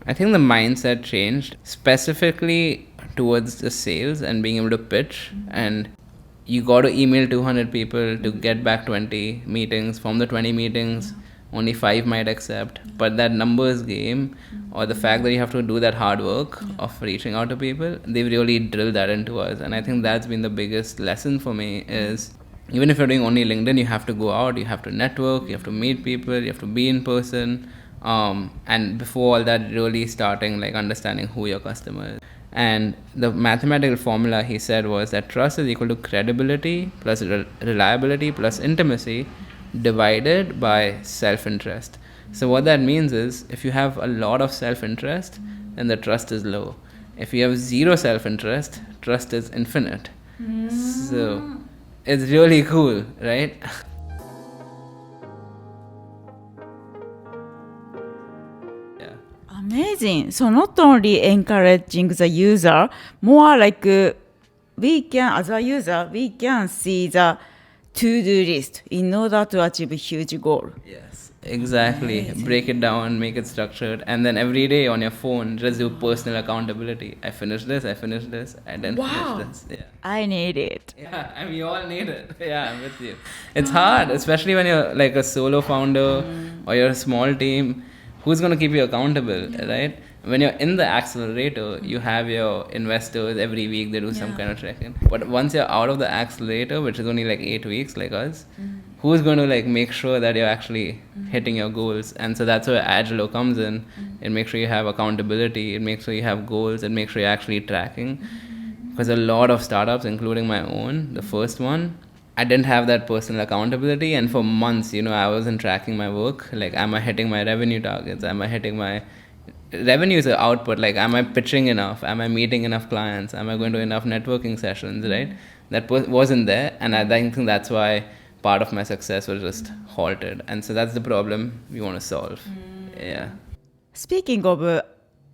I think the mindset changed specifically towards the sales and being able to pitch. And you got to email 200 people to get back 20 meetings. From the 20 meetings, only 5 might accept. But that numbers game, or the fact that you have to do that hard work of reaching out to people, they've really drilled that into us. And I think that's been the biggest lesson for me is even if you're doing only LinkedIn, you have to go out, you have to network, you have to meet people, you have to be in person. And before all that, really starting like understanding who your customer is. And the mathematical formula he said was that trust is equal to credibility plus reliability plus intimacy divided by self-interest. So what that means is if you have a lot of self-interest, then the trust is low. If you have zero self-interest, trust is infinite. So it's really cool, right? Amazing. So not only encouraging the user, more like we can, as a user, we can see the to-do list in order to achieve a huge goal. Yes, exactly. Break it down, make it structured, and then every day on your phone, just do personal accountability. I finished this, I didn't finish this. Yeah. I need it. Yeah, and we all need it. Yeah, I'm with you. It's hard, especially when you're like a solo founder or you're a small team. Who's going to keep you accountable, right? When you're in the accelerator, you have your investors every week, they do some kind of check-in. But once you're out of the accelerator, which is only like 8 weeks like us, who's going to like make sure that you're actually hitting your goals? And so that's where Agilow comes in. It makes sure you have accountability, it makes sure you have goals, it makes sure you're actually tracking. Because a lot of startups, including my own, the first one, I didn't have that personal accountability, and for months, I wasn't tracking my work. Like, am I hitting my revenue targets? Am I hitting my revenues or output? Like, am I pitching enough? Am I meeting enough clients? Am I going to enough networking sessions, right? That wasn't there, and I think that's why part of my success was just halted. And so that's the problem we want to solve. Yeah. Speaking of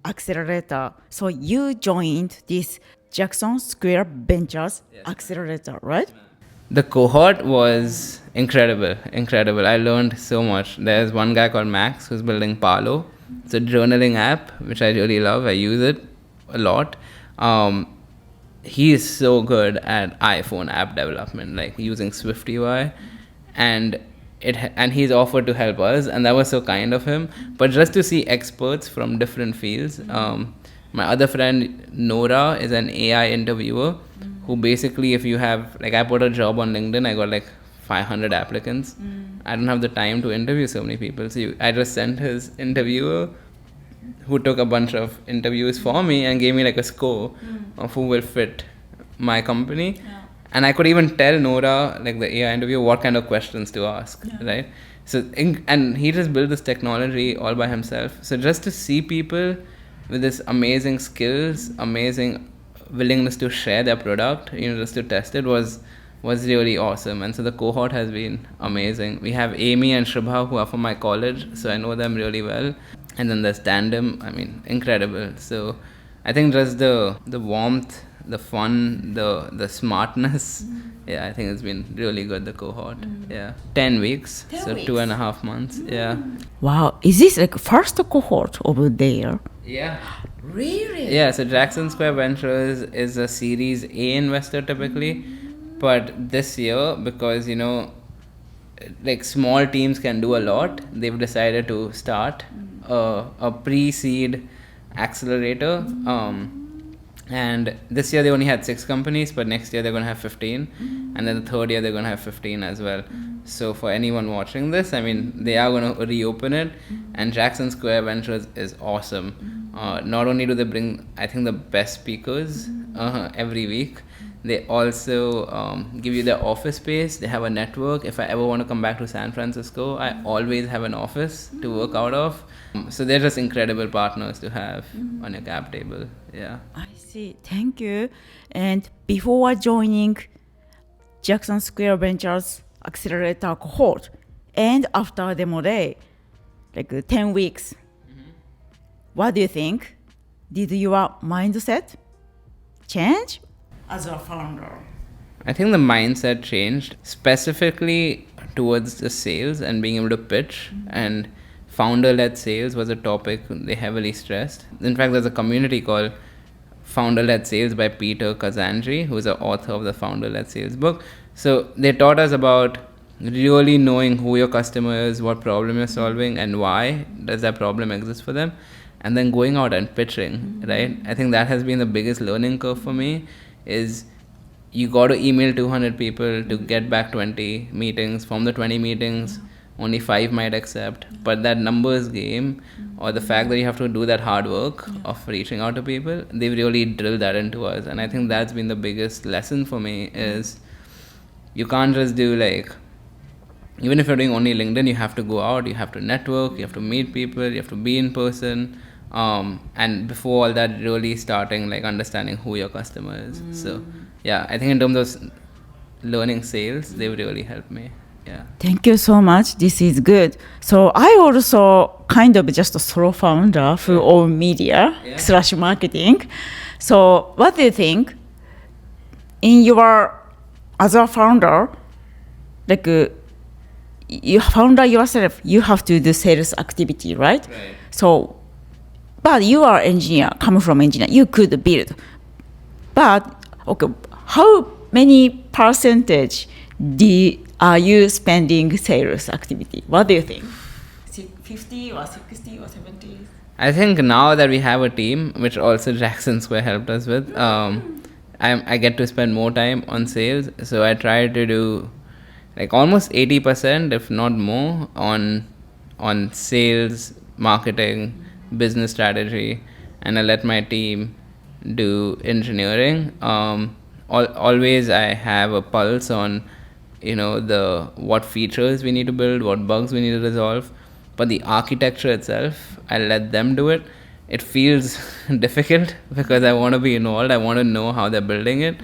accelerator, so you joined this Jackson Square Ventures accelerator, right? The cohort was incredible. I learned so much. There's one guy called Max who's building Palo. It's a journaling app, which I really love. I use it a lot. He is so good at iPhone app development, like using SwiftUI. And he's offered to help us, and that was so kind of him. But just to see experts from different fields. My other friend, Nora, is an AI interviewer who basically, if you have, like I put a job on LinkedIn, I got like 500 applicants. I don't have the time to interview so many people. So I just sent his interviewer who took a bunch of interviews for me and gave me like a score of who will fit my company. Yeah. And I could even tell Nora, like the AI interviewer, what kind of questions to ask, right? So, and he just built this technology all by himself. So just to see people with this amazing skills, amazing willingness to share their product, just to test it was really awesome. And so the cohort has been amazing. We have Amy and Shubha who are from my college, so I know them really well. And then there's Tandem, incredible. So I think just the warmth, the fun, the smartness, I think it's been really good, the cohort. 10 weeks, 10 weeks. 2.5 months. Wow, is this like first cohort over there? Yeah. Really? Yeah, so Jackson Square Ventures is a Series A investor typically. But this year, because, like small teams can do a lot, they've decided to start a pre-seed accelerator. And this year they only had 6 companies, but next year they're going to have 15. And then the third year they're going to have 15 as well. So for anyone watching this, they are going to reopen it. And Jackson Square Ventures is awesome. Not only do they bring, I think, the best speakers every week, they also give you their office space. They have a network. If I ever want to come back to San Francisco, I always have an office to work out of. So they're just incredible partners to have on your cap table. Yeah. I see. Thank you. And before joining Jackson Square Ventures Accelerator cohort and after demo day, like 10 weeks, what do you think? Did your mindset change as a founder? I think the mindset changed specifically towards the sales and being able to pitch and founder-led sales was a topic they heavily stressed. In fact, there's a community called Founder-Led Sales by Peter Kazanji, who's the author of the Founder-Led Sales book. So they taught us about really knowing who your customer is, what problem you're solving, and why does that problem exist for them, and then going out and pitching, right? I think that has been the biggest learning curve for me, is you got to email 200 people to get back 20 meetings. From the 20 meetings, only 5 might accept. But that numbers game, or the fact that you have to do that hard work of reaching out to people, they've really drilled that into us. And I think that's been the biggest lesson for me, is you can't just do like, even if you're doing only LinkedIn, you have to go out, you have to network, you have to meet people, you have to be in person. And before all that, really starting like understanding who your customer is. So yeah, I think in terms of learning sales, they've really helped me. Yeah. Thank you so much. This is good. So I also kind of just a solo founder who own media / marketing. So what do you think in your as a founder, like you founder yourself, you have to do sales activity, right? So, but you are engineer, coming from engineer, you could build. But okay, how many percentage are you spending sales activity? What do you think? 50 or 60 or 70? I think now that we have a team, which also Jackson Square helped us with, I get to spend more time on sales. So I try to do like almost 80%, if not more, on sales, marketing, business strategy, and I let my team do engineering. Always I have a pulse on, what features we need to build, what bugs we need to resolve, but the architecture itself, I let them do it. It feels difficult because I want to be involved. I want to know how they're building it,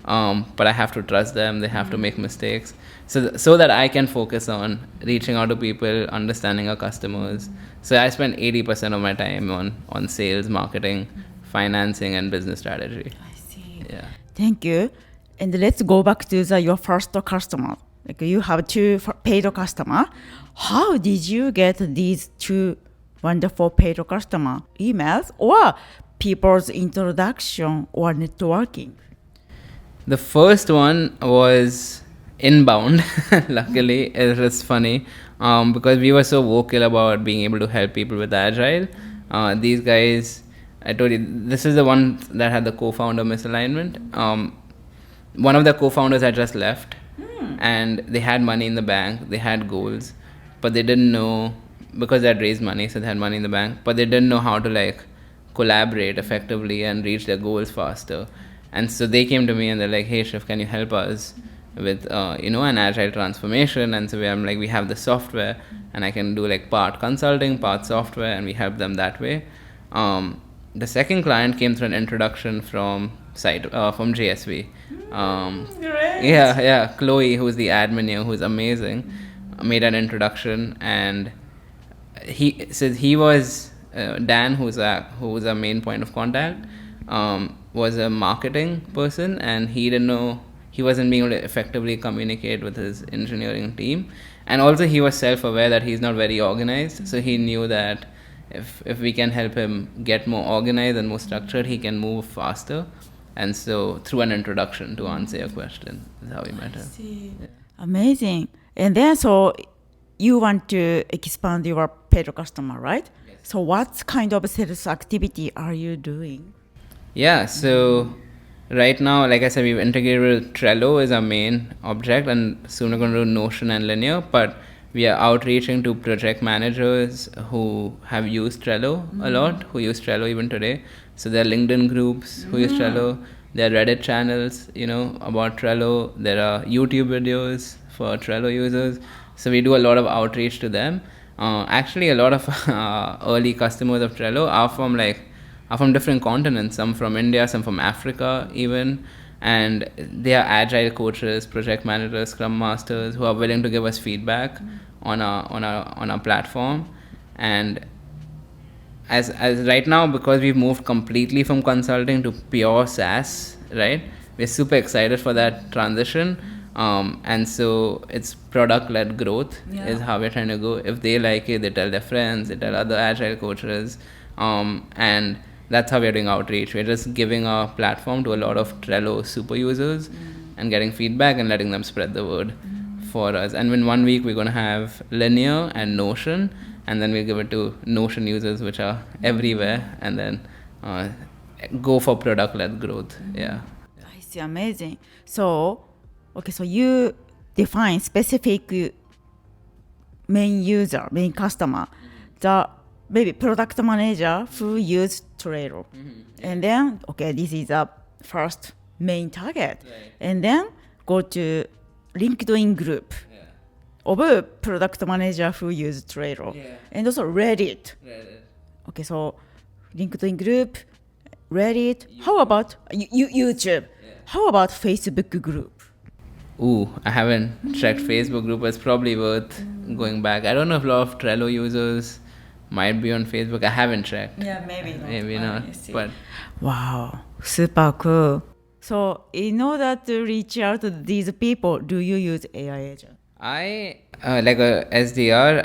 but I have to trust them. They have to make mistakes, so that I can focus on reaching out to people, understanding our customers. So I spend 80% of my time on sales, marketing, financing, and business strategy. I see. Yeah. Thank you. And let's go back to your first customer. Like you have 2 paid customer. How did you get these 2 wonderful paid customer? Emails or people's introduction or networking? The first one was inbound. Luckily, it was funny because we were so vocal about being able to help people with Agile. These guys, I told you, this is the one that had the co-founder misalignment. One of the co-founders had just left, and they had money in the bank, they had goals, but they didn't know, because they had raised money, so they had money in the bank, but they didn't know how to like collaborate effectively and reach their goals faster. And so they came to me and they're like, hey Shiv, can you help us with an agile transformation? And so I'm like, we have the software, and I can do like part consulting, part software, and we help them that way. The second client came through an introduction from JSV. Great. Yeah, Chloe, who's the admin here, who's amazing, made an introduction, and he said he was Dan, who's our main point of contact, was a marketing person, and he didn't know, he wasn't being able to effectively communicate with his engineering team, and also he was self-aware that he's not very organized, so he knew that if we can help him get more organized and more structured, he can move faster. And so through an introduction, to answer your question, is how we met him. Yeah. Amazing. And then so you want to expand your paid customer, right? Yes. So what kind of sales activity are you doing? Yeah, so right now, like I said, we've integrated Trello as our main object, and soon we're going to do Notion and Linear, but we are outreaching to project managers who have used Trello a lot, who use Trello even today. So there are LinkedIn groups who use Trello. There are Reddit channels, about Trello. There are YouTube videos for Trello users. So we do a lot of outreach to them. Actually, a lot of early customers of Trello are from different continents. Some from India, some from Africa even. And they are agile coaches, project managers, scrum masters who are willing to give us feedback on our platform. And as right now, because we've moved completely from consulting to pure SaaS, right? We're super excited for that transition. And so it's product-led growth is how we're trying to go. If they like it, they tell their friends, they tell other agile coaches, and that's how we're doing outreach. We're just giving our platform to a lot of Trello super users and getting feedback and letting them spread the word for us. And in 1 week, we're going to have Linear and Notion, and then we'll give it to Notion users, which are everywhere, and then go for product-led growth. Yeah. I see, amazing. So, okay, so you define specific main user, main customer, the maybe product manager who use Trello. And then, okay, this is the first main target. Right. And then go to LinkedIn group of a product manager who use Trello. And also Reddit. Okay, so LinkedIn group, Reddit. How about YouTube? How about Facebook group? Ooh, I haven't checked Facebook group, but it's probably worth going back. I don't know if a lot of Trello users might be on Facebook. I haven't checked. Yeah, maybe not. Maybe not. But wow, super cool. So in order to reach out to these people, do you use AI agent? I like a SDR.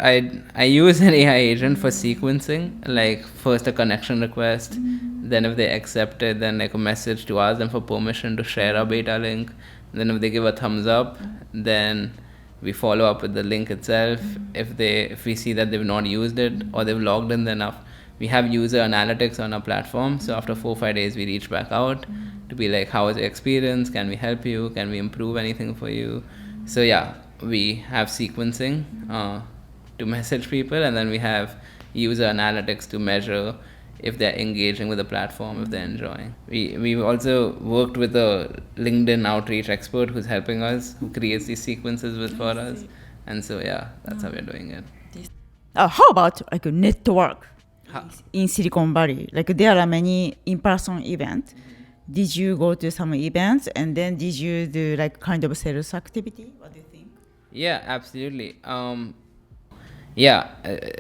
I use an AI agent for sequencing. Like first a connection request, then if they accept it, then like a message to ask them for permission to share our beta link. Then if they give a thumbs up, then we follow up with the link itself. If we see that they've not used it or they've logged in enough, we have user analytics on our platform. So after 4-5 days, we reach back out to be like, how was your experience? Can we help you? Can we improve anything for you? So yeah, we have sequencing to message people, and then we have user analytics to measure if they're engaging with the platform, if they're enjoying. We've also worked with a LinkedIn outreach expert who's helping us, who creates these sequences for us. And so, yeah, that's how we're doing it. How about like a network in Silicon Valley? Like there are many in-person events. Did you go to some events and then did you do like kind of sales activity? What do you think? Yeah, absolutely.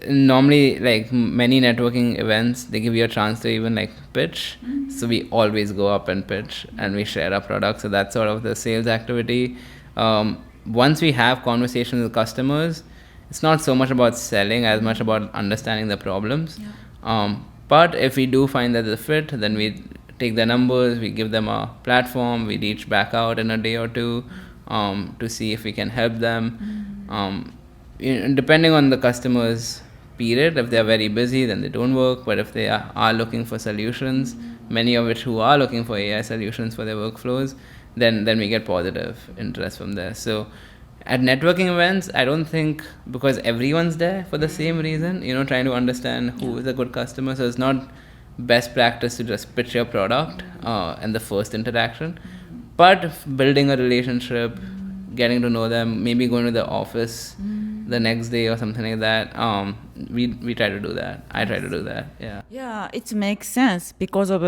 Normally like many networking events, they give you a chance to even like pitch. So we always go up and pitch and we share our products. So that's sort of the sales activity. Once we have conversations with customers, it's not so much about selling as much about understanding the problems. But if we do find that the fit, then we take their numbers, we give them a platform, we reach back out in a day or two to see if we can help them. Depending on the customer's period, if they're very busy, then they don't work. But if they are looking for solutions, many of which who are looking for AI solutions for their workflows, then we get positive interest from there. So at networking events, I don't think, because everyone's there for the same reason, trying to understand who is a good customer. So it's not best practice to just pitch your product in the first interaction. But building a relationship, getting to know them, maybe going to the office the next day or something like that. We try to do that. I try to do that. Yeah. Yeah, it makes sense because of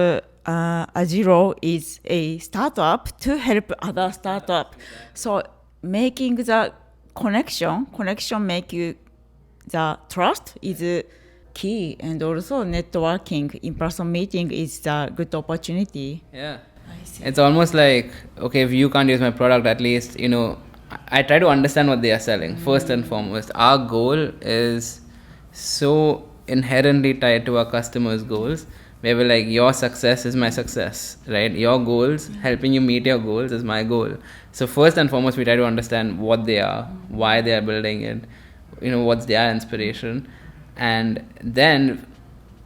Agilow is a startup to help other startup. So making the connection make you the trust is key, and also networking, in-person meeting is a good opportunity. Yeah. It's almost like, okay, if you can't use my product, at least, I try to understand what they are selling first and foremost. Our goal is so inherently tied to our customers' goals, where we're like, your success is my success, right? Your goals, helping you meet your goals is my goal. So first and foremost, we try to understand what they are, why they are building it, what's their inspiration. And then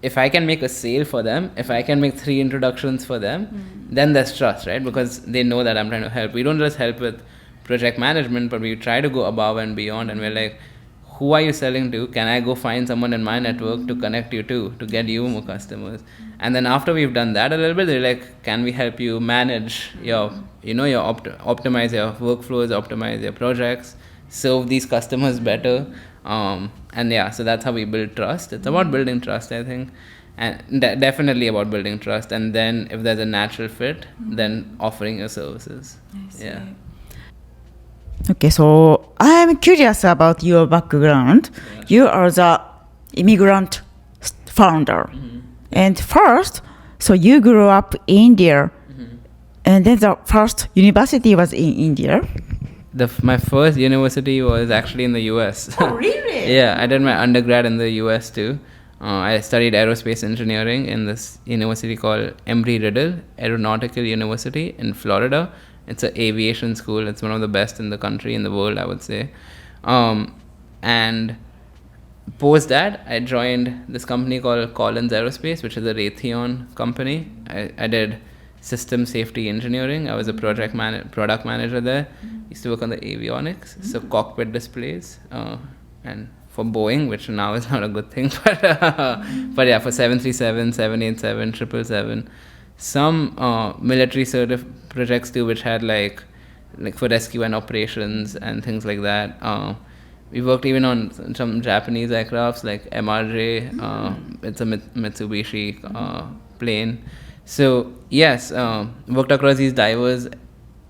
if I can make a sale for them, if I can make 3 introductions for them, then there's trust, right? Because they know that I'm trying to help. We don't just help with project management, but we try to go above and beyond, and we're like, who are you selling to? Can I go find someone in my network to connect you to get you more customers? And then after we've done that a little bit, they're like, can we help you manage your, optimize your workflows, optimize your projects, serve these customers better? And yeah, so that's how we build trust. It's about building trust, I think, and definitely about building trust. And then if there's a natural fit, then offering your services. Yeah. Okay, so I'm curious about your background. Yeah. You are the immigrant founder. And first, so you grew up in India. And then the first university was in India. my first university was actually in the US. Oh, really? Yeah, I did my undergrad in the US too. I studied aerospace engineering in this university called Embry-Riddle Aeronautical University in Florida. It's an aviation school. It's one of the best in the country, in the world, I would say. And post that, I joined this company called Collins Aerospace, which is a Raytheon company. I did system safety engineering. I was a product manager there. Used to work on the avionics, so cockpit displays, and for Boeing, which now is not a good thing, but yeah, for 737, 787, 777, some military sort of projects too, which had like for rescue and operations and things like that. We worked even on some Japanese aircrafts like MRJ. It's a Mitsubishi plane. So yes, worked across these diverse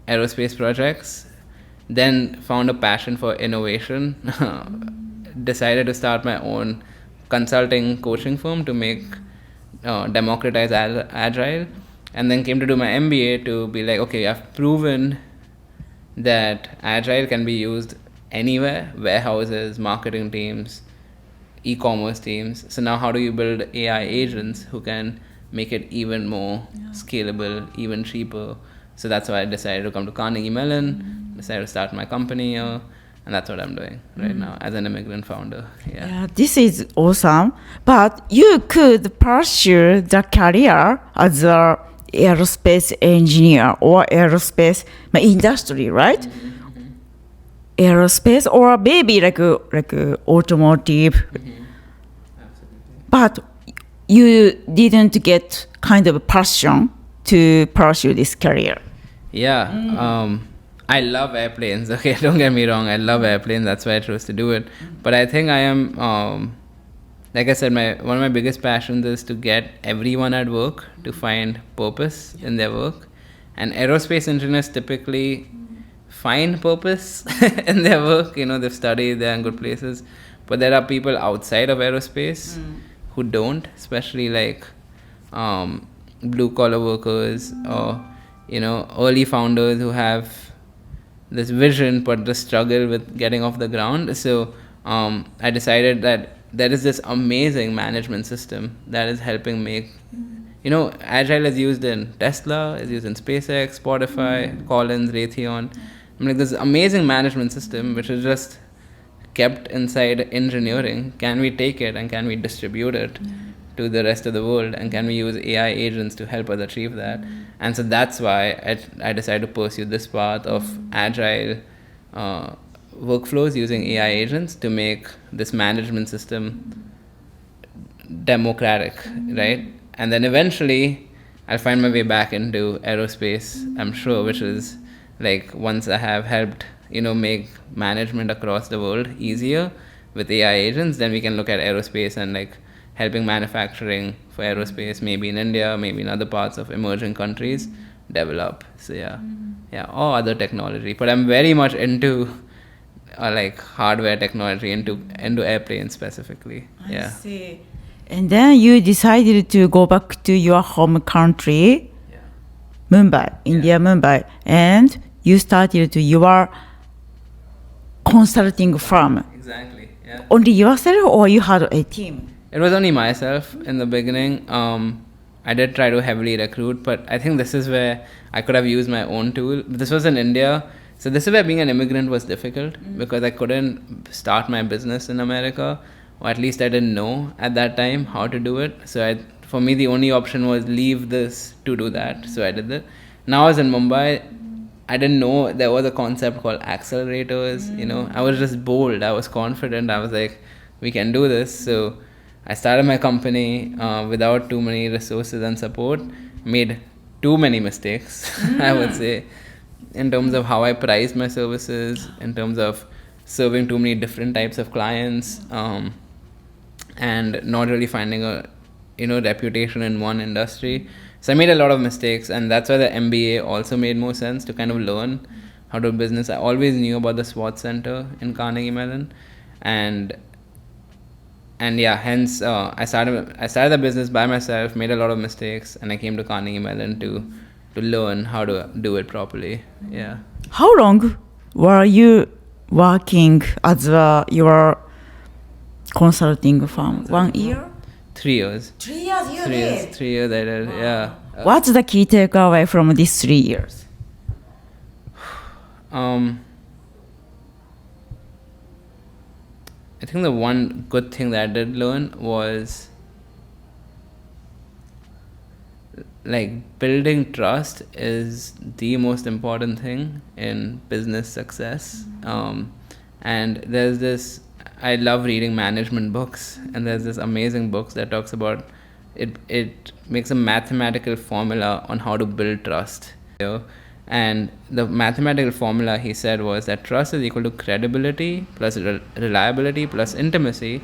aerospace projects. Then found a passion for innovation. Decided to start my own consulting coaching firm to make democratize agile, and then came to do my MBA to be like, okay, I've proven that agile can be used anywhere, warehouses, marketing teams, e-commerce teams. So now how do you build AI agents who can make it even more scalable, even cheaper? So that's why I decided to come to Carnegie Mellon, decided to start my company here, and that's what I'm doing right now as an immigrant founder. Yeah, this is awesome. But you could pursue the career as a aerospace engineer or aerospace industry, right? Aerospace or maybe like automotive. Absolutely. But you didn't get kind of a passion to pursue this career. Yeah. I love airplanes. Okay, don't get me wrong. I love airplanes. That's why I chose to do it. But I think I am, like I said, one of my biggest passions is to get everyone at work to find purpose in their work. And aerospace engineers typically find purpose in their work. They've studied, they're in good places. But there are people outside of aerospace who don't, especially like blue collar workers or early founders who have this vision but the struggle with getting off the ground. So I decided that there is this amazing management system that is helping make agile is used in Tesla, is used in SpaceX, Spotify, Collins, Raytheon. I'm like, this amazing management system which is just kept inside engineering. Can we take it and can we distribute it to the rest of the world, and can we use AI agents to help us achieve that? And so that's why I decided to pursue this path of agile workflows using AI agents to make this management system democratic, right? And then eventually I'll find my way back into aerospace, I'm sure, which is like once I have helped make management across the world easier with AI agents, then we can look at aerospace and like helping manufacturing for aerospace, maybe in India, maybe in other parts of emerging countries, develop. So or other technology. But I'm very much into like hardware technology, into airplanes specifically. I see. And then you decided to go back to your home country, Mumbai, India, Mumbai, and you started your consulting firm. Exactly. Yeah. Only yourself, or you had a team? It was only myself in the beginning. I did try to heavily recruit, but I think this is where I could have used my own tool. This was in India. So this is where being an immigrant was difficult because I couldn't start my business in America, or at least I didn't know at that time how to do it. So for me, the only option was leave this to do that. So I did that. Now I was in Mumbai. I didn't know there was a concept called accelerators. I was just bold. I was confident. I was like, we can do this. So I started my company without too many resources and support, made too many mistakes, I would say, in terms of how I priced my services, in terms of serving too many different types of clients, and not really finding a reputation in one industry. So I made a lot of mistakes, and that's why the MBA also made more sense, to kind of learn how to do business. I always knew about the SWOT Center in Carnegie Mellon, and hence I started the business by myself, made a lot of mistakes, and I came to Carnegie Mellon to learn how to do it properly. Yeah. How long were you working as your consulting firm 1 year? 3 years. 3 years you 3 years I did, yeah. What's the key takeaway from these 3 years? I think the one good thing that I did learn was like building trust is the most important thing in business success. And there's this, I love reading management books, and there's this amazing book that talks about it makes a mathematical formula on how to build trust. And the mathematical formula, he said, was that trust is equal to credibility plus reliability plus intimacy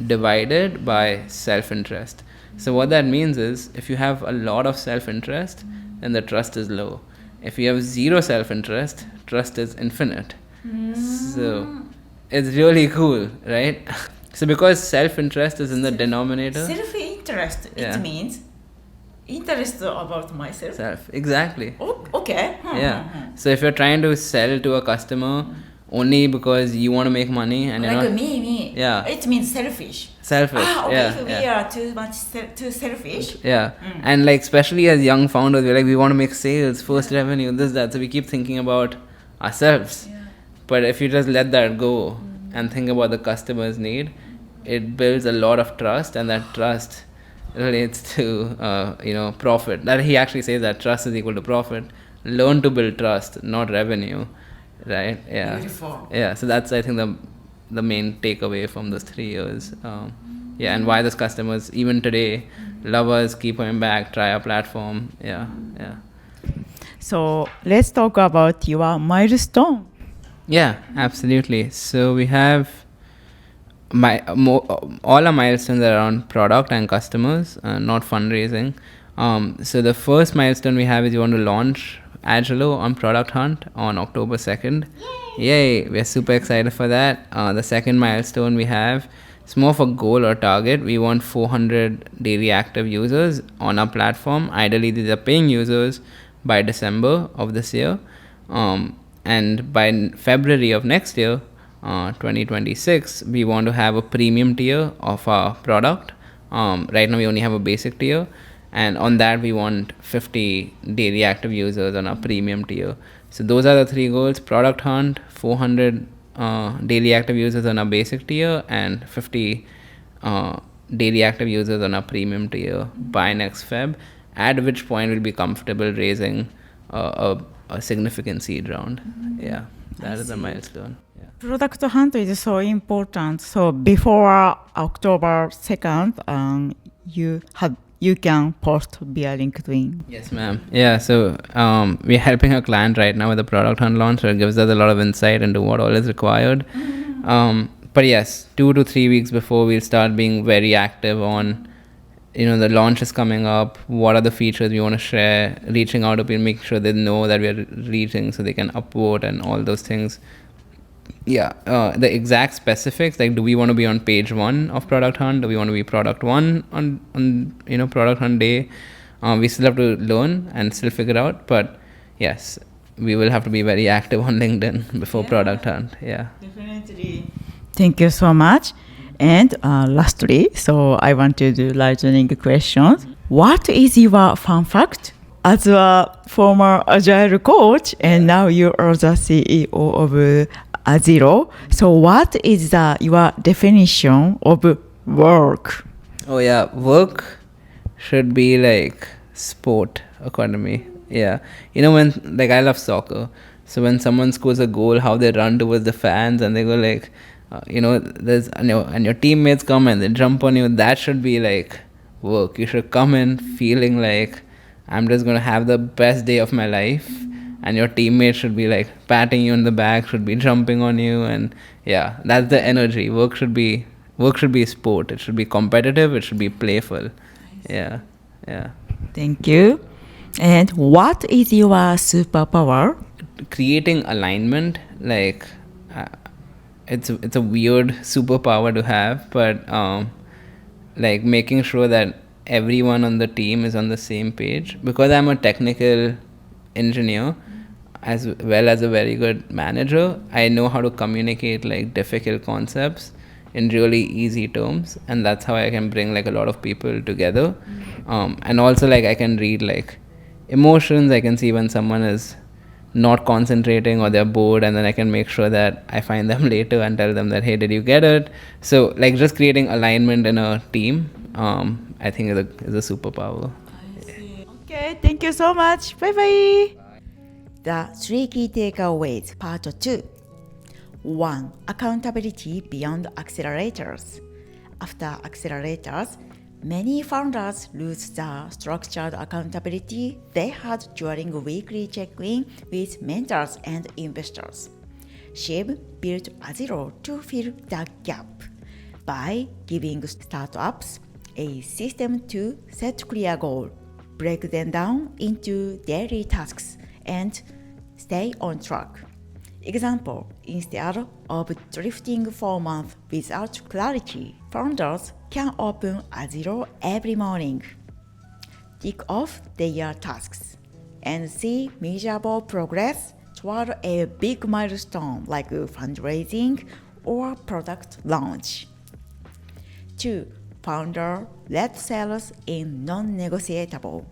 divided by self-interest. So what that means is, if you have a lot of self-interest, then the trust is low. If you have zero self-interest, trust is infinite. So it's really cool, right? So because self-interest is in the denominator. Self-interest, Yeah. it means interest about myself. Self, exactly. Oh, okay. Yeah. So if you're trying to sell to a customer only because you want to make money and you're Like not me. Yeah. It means selfish. selfish. Okay, Yeah. if we Yeah. are too much too selfish. Yeah. And like especially as young founders, we're like, we want to make sales, first revenue, this, that. So we keep thinking about ourselves. But if you just let that go and think about the customer's need, it builds a lot of trust, and that trust relates to profit. That he actually says that trust is equal to profit. Learn to build trust, not revenue, right? Yeah. Beautiful. Yeah. So that's, I think, the main takeaway from those 3 years. Yeah, and why those customers even today love us, keep coming back, try our platform. Yeah. Yeah. So let's talk about your milestone. Yeah, absolutely. So we have all our milestones are around product and customers, not fundraising. So the first milestone we have is we want to launch Agilow on Product Hunt on October 2nd. Yay! We're super excited for that. The second milestone we have, it's more of a goal or target. We want 400 daily active users on our platform. Ideally, these are paying users by December of this year. And by February of next year, 2026, we want to have a premium tier of our product. Right now, we only have a basic tier. And on that, we want 50 daily active users on our premium tier. So those are the 3 goals: Product Hunt, 400 daily active users on our basic tier, and 50 daily active users on our premium tier by next Feb, at which point we'll be comfortable raising a significant seed round. Yeah, that is a milestone. Yeah. Product hunt is so important. So before October 2nd, you can post via LinkedIn. Yes, ma'am. Yeah, so we're helping a client right now with the product hunt launch, so it gives us a lot of insight into what all is required. But yes, 2 to 3 weeks before, we'll start being very active on, the launch is coming up, what are the features we want to share, reaching out to people, make sure they know that we are reaching so they can upvote and all those things. Yeah, the exact specifics, like, do we want to be on page 1 of Product Hunt? Do we want to be Product 1 on Product Hunt day? We still have to learn and still figure out. But yes, we will have to be very active on LinkedIn before Product Hunt. Yeah. Definitely. Thank you so much. And lastly, so I want to do lightning questions. What is your fun fact? As a former agile coach, and now you are the CEO of Agilow. So what is your definition of work? Oh yeah, work should be like sport, according to me. Yeah, when like I love soccer, so when someone scores a goal, how they run towards the fans and they go like, there's and your teammates come and they jump on you. That should be like work. You should come in feeling like I'm just gonna have the best day of my life. And your teammates should be like patting you on the back, should be jumping on you, and yeah, that's the energy. Work should be sport. It should be competitive. It should be playful. Yeah. Thank you. And what is your superpower? Creating alignment, like it's a weird superpower to have, but like making sure that everyone on the team is on the same page. Because I'm a technical engineer, as well as a very good manager, I know how to communicate like difficult concepts in really easy terms, and that's how I can bring like a lot of people together. And also like I can read like emotions. I can see when someone is not concentrating or they're bored, and then I can make sure that I find them later and tell them that, hey, did you get it? So like just creating alignment in a team, I think is a superpower. Okay, thank you so much. Bye bye. The 3 key takeaways, part 2. 1. Accountability beyond accelerators. After accelerators, many founders lose the structured accountability they had during weekly check-in with mentors and investors. Shiv built Agilow to fill the gap by giving startups a system to set clear goals, break them down into daily tasks, and stay on track. Example, instead of drifting for months without clarity, founders can open Agilow every morning, tick off their tasks, and see measurable progress toward a big milestone like fundraising or product launch. 2. Founder-led sales in non-negotiable.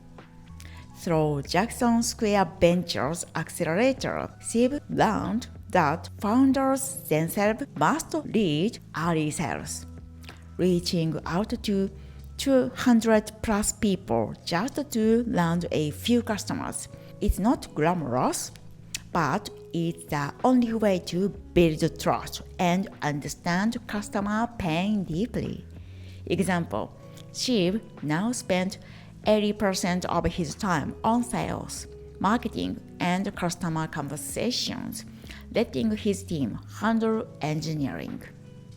Through Jackson Square Ventures Accelerator, Shiv learned that founders themselves must lead early sales. Reaching out to 200 plus people just to land a few customers. It's not glamorous, but it's the only way to build trust and understand customer pain deeply. Example, Shiv now spent 80% of his time on sales, marketing, and customer conversations, letting his team handle engineering.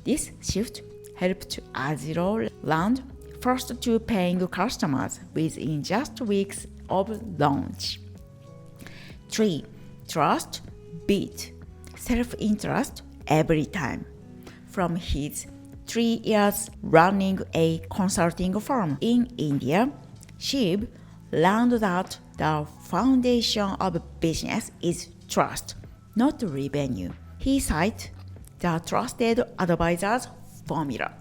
This shift helped Agilow land first 2 paying customers within just weeks of launch. 3. Trust beat self-interest every time. From his 3 years running a consulting firm in India, Shiv learned that the foundation of business is trust, not revenue. He cited the trusted advisors formula.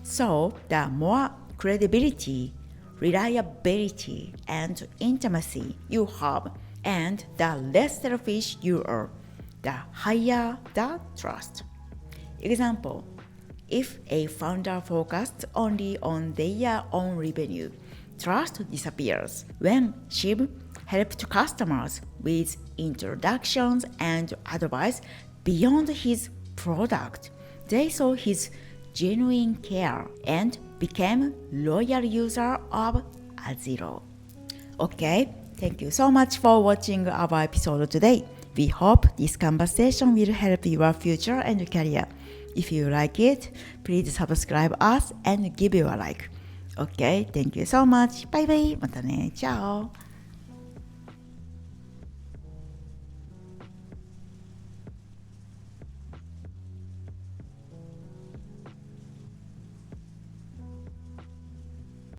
So, the more credibility, reliability, and intimacy you have, and the less selfish you are, the higher the trust. Example, if a founder focused only on their own revenue, trust disappears. When Shiv helped customers with introductions and advice beyond his product, they saw his genuine care and became loyal users of Agilow. Okay, thank you so much for watching our episode today. We hope this conversation will help your future and career. If you like it, please subscribe us and give you a like. Okay, thank you so much. Bye bye. またね。チャオ。